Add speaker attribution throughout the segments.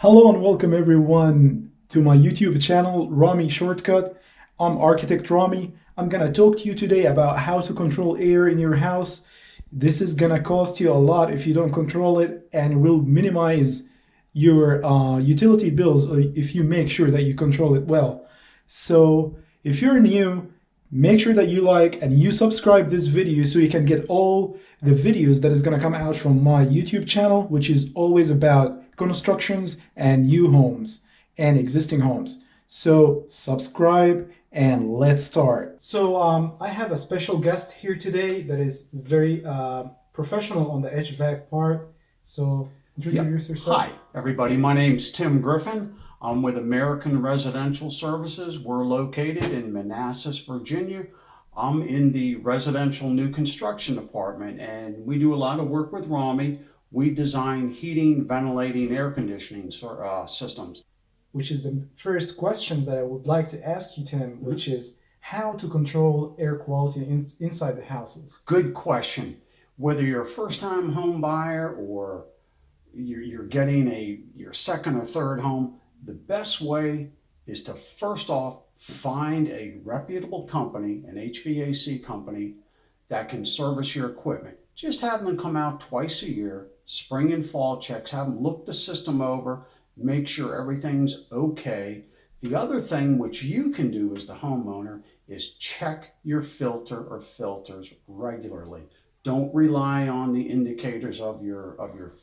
Speaker 1: Hello and welcome everyone to my YouTube channel, Rami Shortcut. I'm Architect Rami. I'm gonna talk to you today about how to control air in your house. This is gonna cost you a lot if you don't control it, and will minimize your utility bills if you make sure that you control it well. So if you're new, make sure that you like and you subscribe this video so you can get all the videos that is going to come out from my YouTube channel, which is always about constructions and new homes and existing homes. So subscribe and let's start. So I have a special guest here today that is very professional on the HVAC part. So introduce yourself.
Speaker 2: Hi, everybody. My name's Tim Griffin. I'm with American Residential Services. We're located in Manassas, Virginia. I'm in the residential new construction department, and we do a lot of work with Rami. We design heating, ventilating, air conditioning systems.
Speaker 1: Which is the first question that I would like to ask you, Tim, which is how to control air quality inside the houses.
Speaker 2: Good question. Whether you're a first-time home buyer or you're getting your second or third home, the best way is to first off find a reputable company, an HVAC company that can service your equipment. Just have them come out twice a year, spring and fall checks, have them look the system over, make sure everything's okay. The other thing which you can do as the homeowner is check your filter or filters regularly. Don't rely on the indicators of your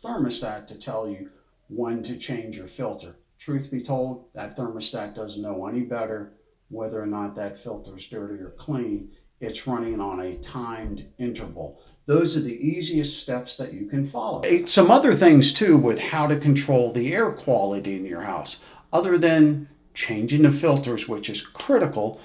Speaker 2: thermostat to tell you when to change your filter. Truth be told, that thermostat doesn't know any better whether or not that filter is dirty or clean. It's running on a timed interval. Those are the easiest steps that you can follow. Some other things too with how to control the air quality in your house. Other than changing the filters, which is critical,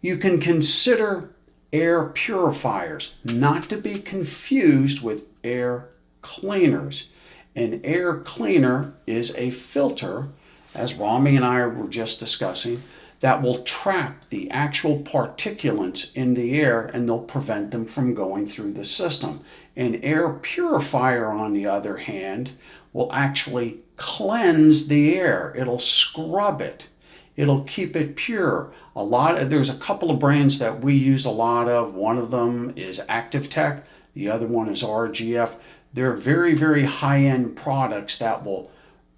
Speaker 2: you can consider air purifiers, not to be confused with air cleaners. An air cleaner is a filter, as Rami and I were just discussing, that will trap the actual particulates in the air, and they'll prevent them from going through the system. An air purifier, on the other hand, will actually cleanse the air. It'll scrub it. It'll keep it pure. There's a couple of brands that we use a lot of. One of them is Active Tech. The other one is RGF. They're very, very high-end products that will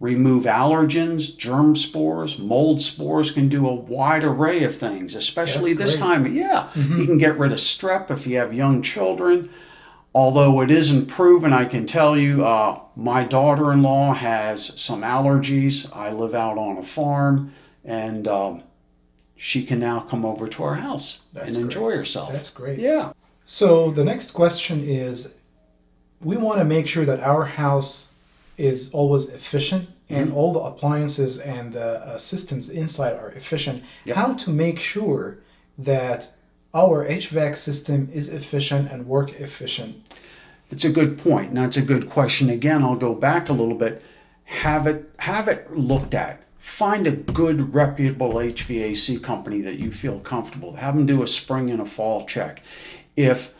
Speaker 2: remove allergens, germ spores, mold spores, can do a wide array of things, especially this time. Yeah, you can get rid of strep if you have young children. Although it isn't proven, I can tell you, my daughter-in-law has some allergies. I live out on a farm, and she can now come over to our house and enjoy herself.
Speaker 1: That's great.
Speaker 2: Yeah.
Speaker 1: So the next question is, we want to make sure that our house is always efficient and all the appliances and the systems inside are efficient.
Speaker 2: Yep.
Speaker 1: How to make sure that our HVAC system is efficient and work efficient?
Speaker 2: It's a good point. Now, it's a good question. Again, I'll go back a little bit. Have it looked at. Find a good, reputable HVAC company that you feel comfortable. Have them do a spring and a fall check. If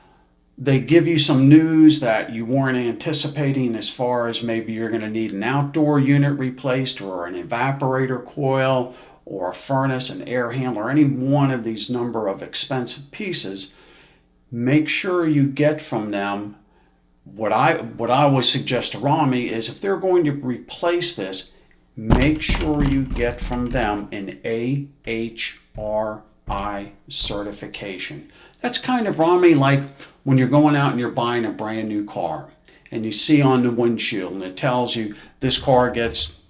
Speaker 2: they give you some news that you weren't anticipating, as far as maybe you're going to need an outdoor unit replaced or an evaporator coil or a furnace, an air handler, any one of these number of expensive pieces, make sure you get from them. What I always suggest to Rami is, if they're going to replace this, make sure you get from them an HRI certification. That's kind of, Rami, like when you're going out and you're buying a brand new car and you see on the windshield and it tells you this car gets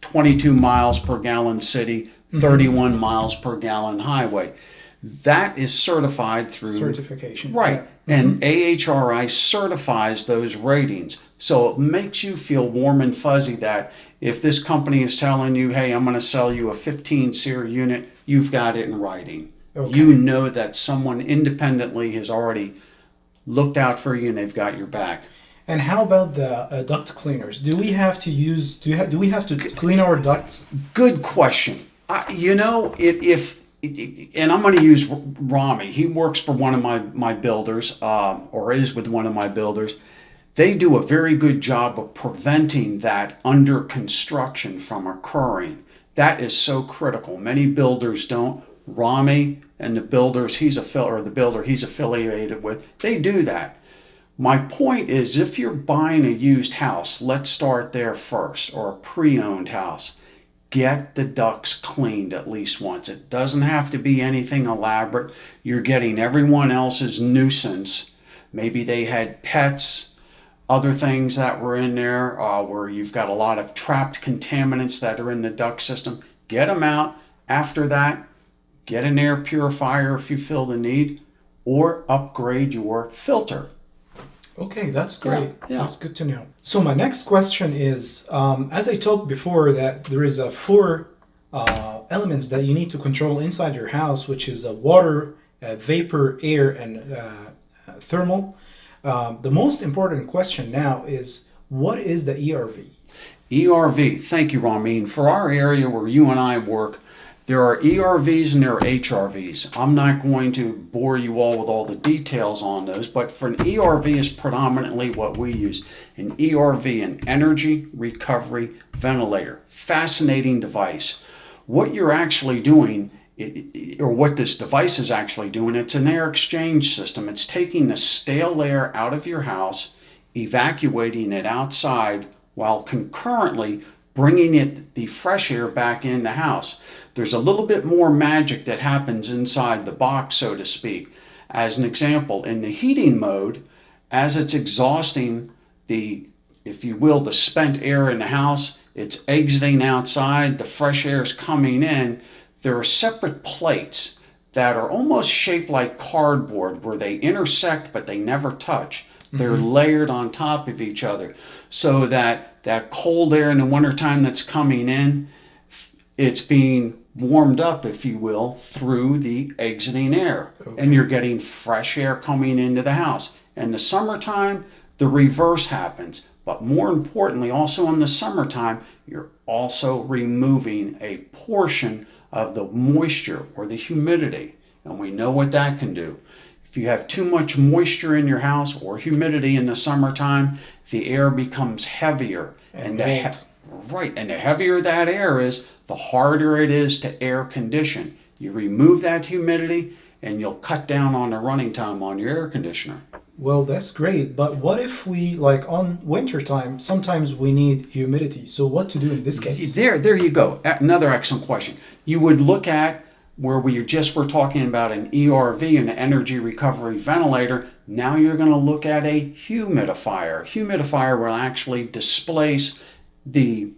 Speaker 2: 22 miles per gallon city, 31 miles per gallon highway. That is certified through
Speaker 1: certification.
Speaker 2: Right.
Speaker 1: Yeah.
Speaker 2: And AHRI certifies those ratings. So it makes you feel warm and fuzzy that if this company is telling you, hey, I'm going to sell you a 15 SEER unit, you've got it in writing.
Speaker 1: Okay.
Speaker 2: You know that someone independently has already looked out for you and they've got your back.
Speaker 1: And how about the duct cleaners? Do we have to use? Do we have to clean our ducts?
Speaker 2: Good question. And I'm going to use Rami. He works for one of my builders, or is with one of my builders. they do a very good job of preventing that under construction from occurring. That is so critical. Many builders don't. Rami and the builders he's affiliated with, they do that. My point is, if you're buying a used house, let's start there first, or a pre-owned house, get the ducts cleaned at least once. It doesn't have to be anything elaborate. You're getting everyone else's nuisance. Maybe they had pets, other things that were in there, where you've got a lot of trapped contaminants that are in the duct system. Get them out. After that, get an air purifier if you feel the need, or upgrade your filter.
Speaker 1: Okay, that's great.
Speaker 2: Yeah.
Speaker 1: That's good to know. So my next question is, as I talked before, that there is four elements that you need to control inside your house, which is water, vapor, air, and thermal. The most important question now is, what is the ERV?
Speaker 2: ERV, thank you, Ramin. For our area where you and I work, there are ERVs and there are HRVs. I'm not going to bore you all with all the details on those, but for an ERV is predominantly what we use. An ERV, an energy recovery ventilator. Fascinating device. What you're actually doing, or what this device is actually doing, it's an air exchange system. It's taking the stale air out of your house, evacuating it outside, while concurrently bringing the fresh air back in the house. There's a little bit more magic that happens inside the box, so to speak. As an example, in the heating mode, as it's exhausting if you will, the spent air in the house, it's exiting outside, the fresh air is coming in. There are separate plates that are almost shaped like cardboard, where they intersect but they never touch. They're layered on top of each other, so that cold air in the wintertime that's coming in, it's being warmed up, if you will, through the exiting air. Okay. And you're getting fresh air coming into the house. In the summertime, the reverse happens. But more importantly, also in the summertime, you're also removing a portion of the moisture or the humidity. And we know what that can do. If you have too much moisture in your house or humidity in the summertime, the air becomes heavier. And the heavier that air is, the harder it is to air condition. You remove that humidity and you'll cut down on the running time on your air conditioner.
Speaker 1: Well, that's great, but what if we, like on winter time, sometimes we need humidity. So what to do in this case?
Speaker 2: There you go. Another excellent question. You would look at where we just were talking about an ERV, an energy recovery ventilator. Now you're going to look at a humidifier. Humidifier will actually displace the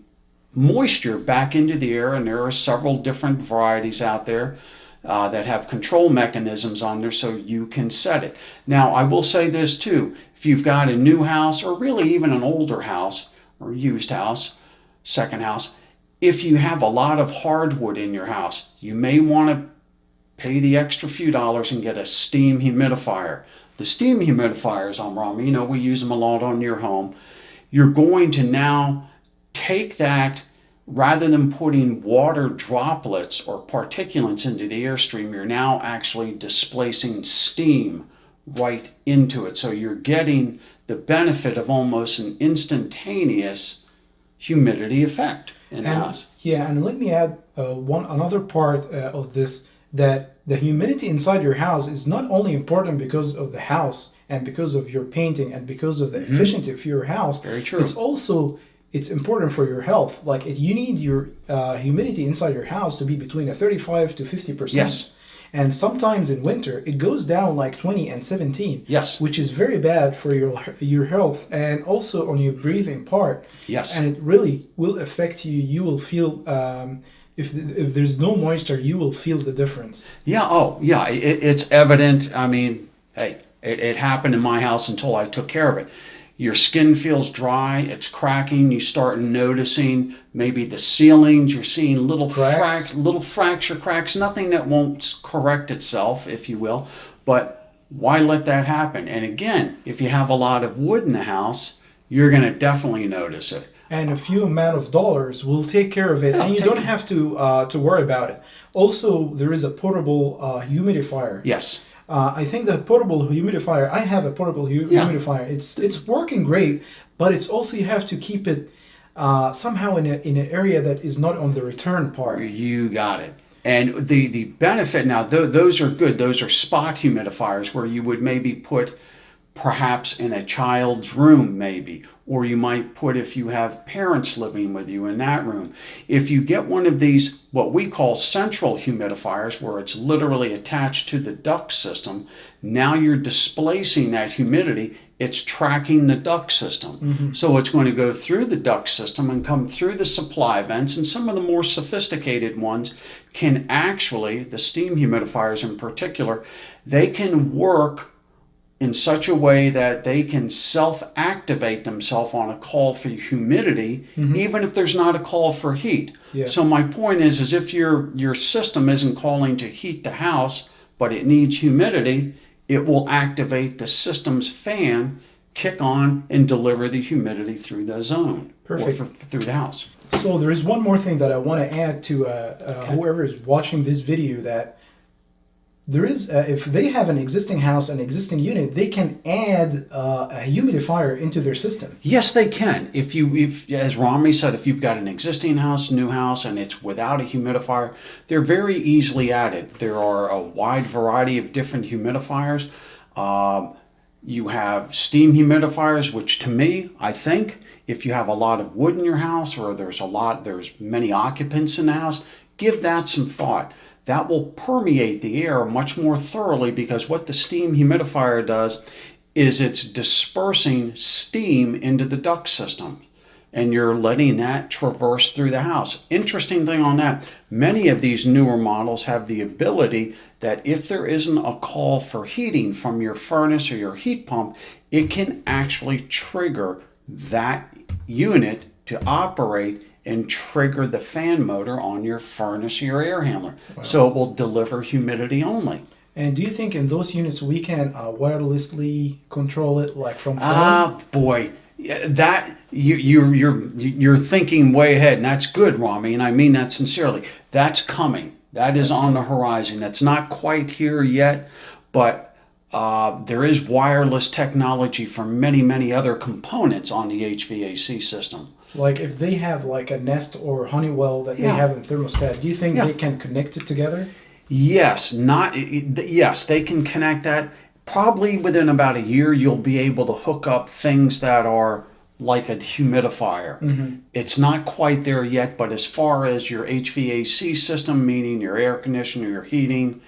Speaker 2: moisture back into the air, and there are several different varieties out there that have control mechanisms on there, so you can set it. Now, I will say this too. If you've got a new house, or really even an older house or used house, second house, if you have a lot of hardwood in your house, you may want to pay the extra few dollars and get a steam humidifier. The steam humidifiers, Rami, we use them a lot on your home. You're going to now take that, rather than putting water droplets or particulates into the airstream, you're now actually displacing steam right into it. So you're getting the benefit of almost an instantaneous humidity effect in the house.
Speaker 1: Yeah, and let me add another part of this, that the humidity inside your house is not only important because of the house and because of your painting and because of the efficiency of your house.
Speaker 2: Very true.
Speaker 1: It's important for your health. Like you need your humidity inside your house to be between 35 to 50%.
Speaker 2: Yes.
Speaker 1: And sometimes in winter it goes down like 20 and 17.
Speaker 2: Yes.
Speaker 1: Which is very bad for your health and also on your breathing part.
Speaker 2: Yes.
Speaker 1: And it really will affect you. You will feel if there's no moisture, you will feel the difference.
Speaker 2: Yeah. Oh, yeah. It's evident. I mean, hey, it happened in my house until I took care of it. Your skin feels dry, it's cracking, you start noticing maybe the ceilings, you're seeing little fracture cracks, nothing that won't correct itself, if you will, but why let that happen? And again, if you have a lot of wood in the house, you're going to definitely notice it.
Speaker 1: And a few amount of dollars will take care of it, and you don't have to worry about it. Also, there is a portable humidifier.
Speaker 2: Yes.
Speaker 1: I think the portable humidifier. I have a portable
Speaker 2: Yeah.
Speaker 1: humidifier. It's working great, but it's also you have to keep it somehow in an area that is not on the return part.
Speaker 2: You got it. And the benefit now, those are good. Those are spot humidifiers where you would maybe put perhaps in a child's room, maybe, or you might put if you have parents living with you in that room. If you get one of these, what we call central humidifiers, where it's literally attached to the duct system, now you're displacing that humidity. It's tracking the duct system. So it's going to go through the duct system and come through the supply vents, and some of the more sophisticated ones can actually, the steam humidifiers in particular, they can work in such a way that they can self-activate themselves on a call for humidity, even if there's not a call for heat.
Speaker 1: Yeah.
Speaker 2: So my point is if your system isn't calling to heat the house, but it needs humidity, it will activate the system's fan, kick on, and deliver the humidity through the zone.
Speaker 1: Perfect.
Speaker 2: Or through the house.
Speaker 1: So there is one more thing that I want to add to whoever is watching this video, that there is, if they have an existing house, an existing unit, they can add a humidifier into their system.
Speaker 2: Yes, they can. If as Rami said, if you've got an existing house, new house, and it's without a humidifier, they're very easily added. There are a wide variety of different humidifiers. You have steam humidifiers, which to me, I think, if you have a lot of wood in your house or there's many occupants in the house, give that some thought. That will permeate the air much more thoroughly, because what the steam humidifier does is it's dispersing steam into the duct system, and you're letting that traverse through the house. Interesting thing on that, many of these newer models have the ability that if there isn't a call for heating from your furnace or your heat pump, it can actually trigger that unit to operate and trigger the fan motor on your furnace or your air handler. Wow. So it will deliver humidity only.
Speaker 1: And do you think in those units we can wirelessly control it, like from phone?
Speaker 2: Boy, that you're thinking way ahead, and that's good, Rami, and I mean that sincerely. That's coming. That is on the horizon. That's not quite here yet, but there is wireless technology for many, many other components on the HVAC system.
Speaker 1: Like if they have like a Nest or Honeywell that they have in thermostat, do you think they can connect it together?
Speaker 2: Yes, yes, they can connect that. Probably within about a year, you'll be able to hook up things that are like a humidifier. It's not quite there yet, but as far as your HVAC system, meaning your air conditioner, your heating,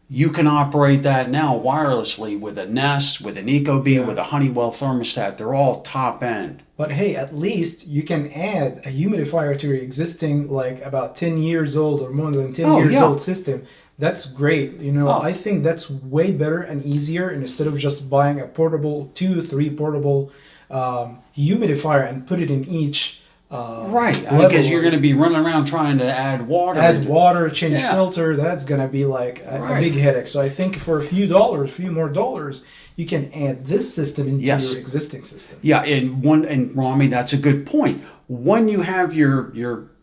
Speaker 2: you can operate that now wirelessly with a Nest, with an Ecobee, with a Honeywell thermostat. They're all top end.
Speaker 1: But hey, at least you can add a humidifier to your existing, like about 10 years old or more than 10 years old system. That's great. I think that's way better and easier, and instead of just buying a portable, 2-3 portable humidifier and put it in each
Speaker 2: right, because you're going to be running around trying to add water.
Speaker 1: Change filter. That's going to be like a big headache. So I think for a few more dollars, you can add this system into your existing system.
Speaker 2: Yeah, and Rami, that's a good point. When you have your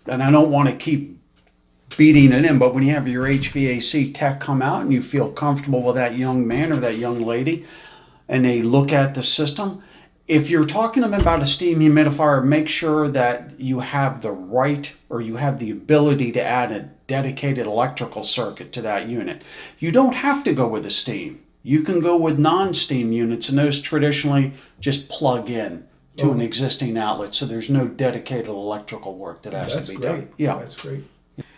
Speaker 2: and I don't want to keep beating it in, but when you have your HVAC tech come out and you feel comfortable with that young man or that young lady, and they look at the system, if you're talking to them about a steam humidifier, make sure that you have the right, or you have the ability to add a dedicated electrical circuit to that unit. You don't have to go with a steam. You can go with non-steam units, and those traditionally just plug in to an existing outlet, so there's no dedicated electrical work that has to be done.
Speaker 1: Yeah, that's great.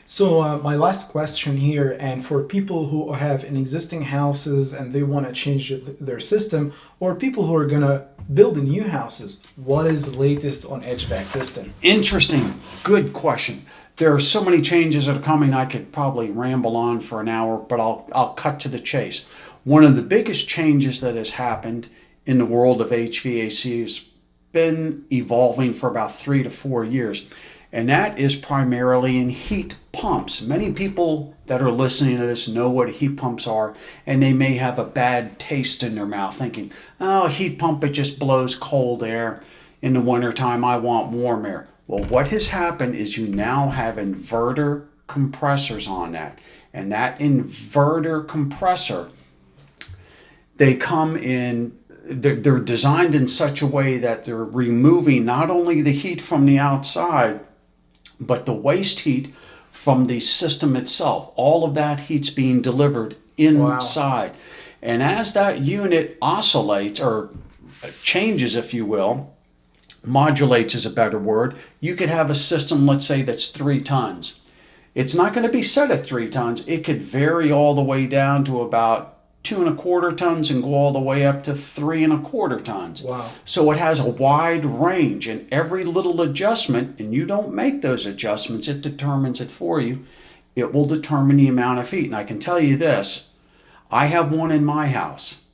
Speaker 1: So my last question here, and for people who have in existing houses and they want to change their system, or people who are going to build new houses, what is the latest on HVAC system?
Speaker 2: Interesting. Good question. There are so many changes that are coming, I could probably ramble on for an hour, but I'll cut to the chase. One of the biggest changes that has happened in the world of HVAC has been evolving for about 3 to 4 years. And that is primarily in heat pumps. Many people that are listening to this know what heat pumps are, and they may have a bad taste in their mouth thinking, oh, a heat pump, it just blows cold air. In the wintertime, I want warm air. Well, what has happened is you now have inverter compressors on that. And that inverter compressor They come in, they're designed in such a way that they're removing not only the heat from the outside, but the waste heat from the system itself. All of that heat's being delivered inside. Wow. And as that unit oscillates or changes, if you will, modulates is a better word, you could have a system, let's say, that's 3 tons. It's not going to be set at 3 tons. It could vary all the way down to about 2¼ tons and go all the way up to 3¼ tons.
Speaker 1: Wow.
Speaker 2: So it has a wide range, and every little adjustment, and you don't make those adjustments, it determines it for you. It will determine the amount of heat. And I can tell you this, I have one in my house,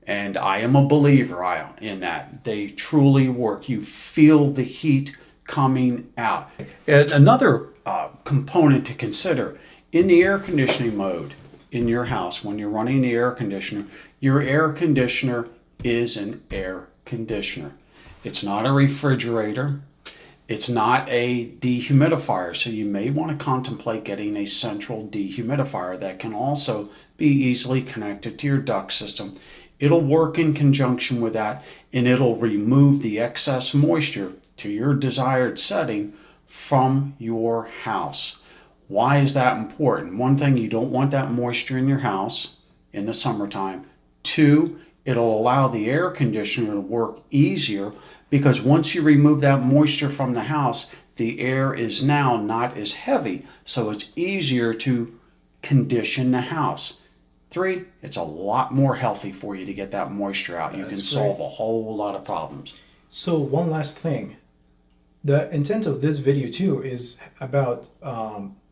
Speaker 2: and I am a believer in that. They truly work. You feel the heat coming out. And another component to consider, in the air conditioning mode in your house, when you're running the air conditioner, your air conditioner is an air conditioner. It's not a refrigerator. It's not a dehumidifier. So you may want to contemplate getting a central dehumidifier that can also be easily connected to your duct system. It'll work in conjunction with that, and it'll remove the excess moisture to your desired setting from your house. Why is that important? One thing, you don't want that moisture in your house in the summertime. 2, it'll allow the air conditioner to work easier, because once you remove that moisture from the house, the air is now not as heavy, so it's easier to condition the house. 3, it's a lot more healthy for you to get that moisture out. You can solve a whole lot of problems.
Speaker 1: So one last thing. The intent of this video too is about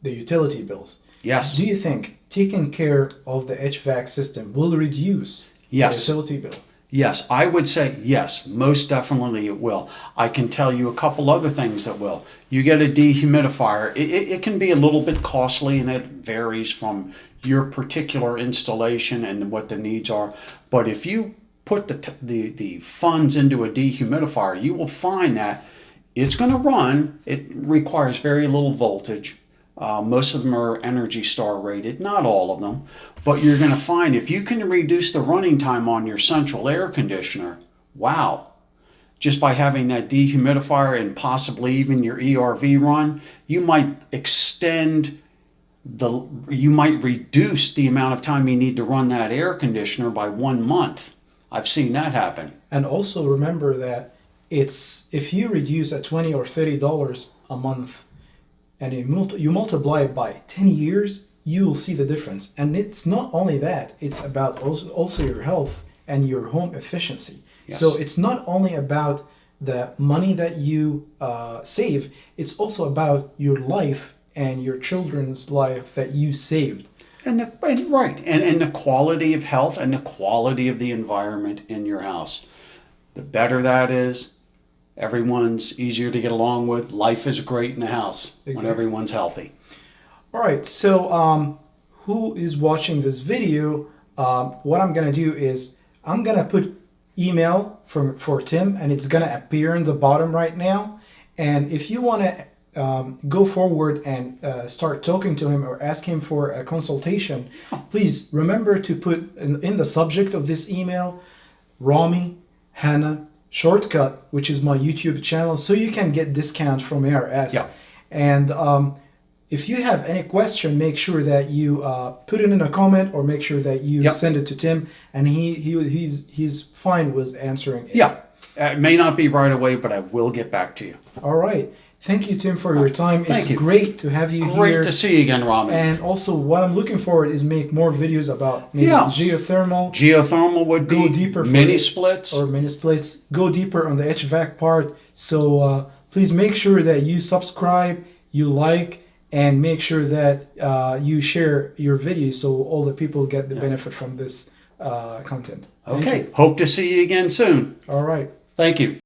Speaker 1: the utility bills.
Speaker 2: Yes.
Speaker 1: Do you think taking care of the HVAC system will reduce the utility bill?
Speaker 2: Yes, I would say yes, most definitely it will. I can tell you a couple other things that will. You get a dehumidifier. It can be a little bit costly, and it varies from your particular installation and what the needs are. But if you put the funds into a dehumidifier, you will find that it's going to run. It requires very little voltage. Most of them are Energy Star rated, not all of them. But you're going to find if you can reduce the running time on your central air conditioner, wow. Just by having that dehumidifier and possibly even your ERV run, you might you might reduce the amount of time you need to run that air conditioner by 1 month. I've seen that happen.
Speaker 1: And also remember that if you reduce at $20 or $30 a month, and you multiply it by 10 years, you will see the difference. And it's not only that, it's about also your health and your home efficiency. Yes. So it's not only about the money that you save, it's also about your life and your children's life that you saved.
Speaker 2: And the quality of health and the quality of the environment in your house. The better that is, everyone's easier to get along with. Life is great in the house when everyone's healthy.
Speaker 1: All right, so who is watching this video? What I'm going to do is I'm going to put email for Tim, and it's going to appear in the bottom right now. And if you want to go forward and start talking to him or ask him for a consultation, please remember to put in the subject of this email, Rami, Hannah, Shortcut, which is my YouTube channel, so you can get discount from ARS.
Speaker 2: Yeah.
Speaker 1: And if you have any question, make sure that you put it in a comment, or make sure that you send it to Tim, and he's fine with answering it.
Speaker 2: Yeah, it may not be right away, but I will get back to you.
Speaker 1: All right. Thank you, Tim, for your time.
Speaker 2: Thank you.
Speaker 1: Great to have you here.
Speaker 2: Great to see you again, Rami.
Speaker 1: And also, what I'm looking forward is make more videos about maybe geothermal.
Speaker 2: Geothermal would be
Speaker 1: go deeper
Speaker 2: mini splits.
Speaker 1: Or mini splits. Go deeper on the HVAC part. So please make sure that you subscribe, you like, and make sure that you share your videos so all the people get the benefit from this content.
Speaker 2: Okay. Hope to see you again soon.
Speaker 1: All right.
Speaker 2: Thank you.